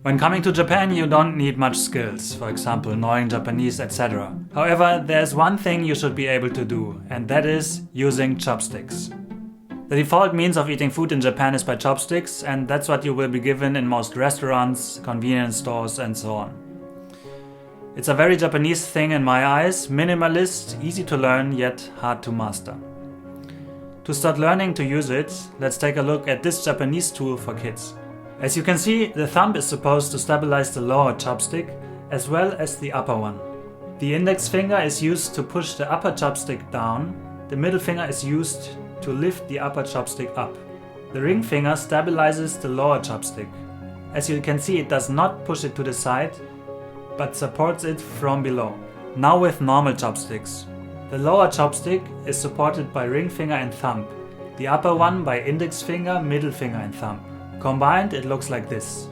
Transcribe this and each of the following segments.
When coming to Japan, you don't need much skills, for example knowing Japanese, etc. However, there's one thing you should be able to do, and that is using chopsticks. The default means of eating food in Japan is by chopsticks, and that's what you will be given in most restaurants, convenience stores and so on. It's a very Japanese thing in my eyes, minimalist, easy to learn yet hard to master. To start learning to use it, let's take a look at this Japanese tool for kids. As you can see, the thumb is supposed to stabilize the lower chopstick as well as the upper one. The index finger is used to push the upper chopstick down, the middle finger is used to lift the upper chopstick up. The ring finger stabilizes the lower chopstick. As you can see, it does not push it to the side, but supports it from below. Now with normal chopsticks. The lower chopstick is supported by ring finger and thumb, the upper one by index finger, middle finger and thumb. Combined, it looks like this.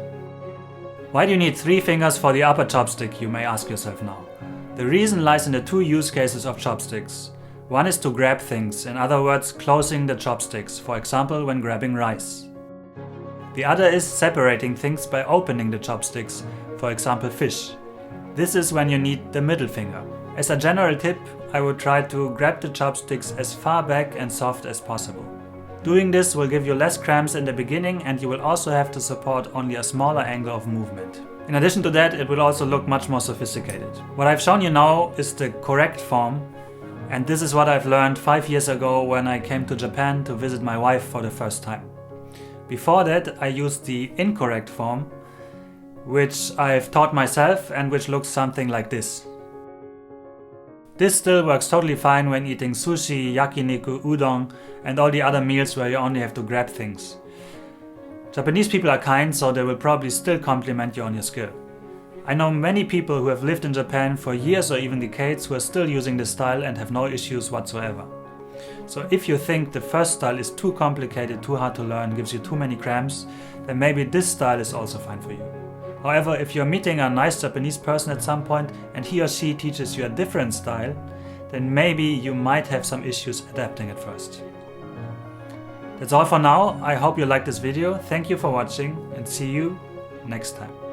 Why do you need 3 fingers for the upper chopstick, you may ask yourself now. The reason lies in the 2 use cases of chopsticks. One is to grab things, in other words closing the chopsticks, for example when grabbing rice. The other is separating things by opening the chopsticks, for example fish. This is when you need the middle finger. As a general tip, I would try to grab the chopsticks as far back and soft as possible. Doing this will give you less cramps in the beginning, and you will also have to support only a smaller angle of movement. In addition to that, it will also look much more sophisticated. What I've shown you now is the correct form, and this is what I've learned 5 years ago when I came to Japan to visit my wife for the first time. Before that, I used the incorrect form, which I've taught myself and which looks something like this. This still works totally fine when eating sushi, yakiniku, udon and all the other meals where you only have to grab things. Japanese people are kind, so they will probably still compliment you on your skill. I know many people who have lived in Japan for years or even decades who are still using this style and have no issues whatsoever. So if you think the first style is too complicated, too hard to learn, gives you too many cramps, then maybe this style is also fine for you. However, if you're meeting a nice Japanese person at some point and he or she teaches you a different style, then maybe you might have some issues adapting at first. That's all for now. I hope you liked this video. Thank you for watching and see you next time.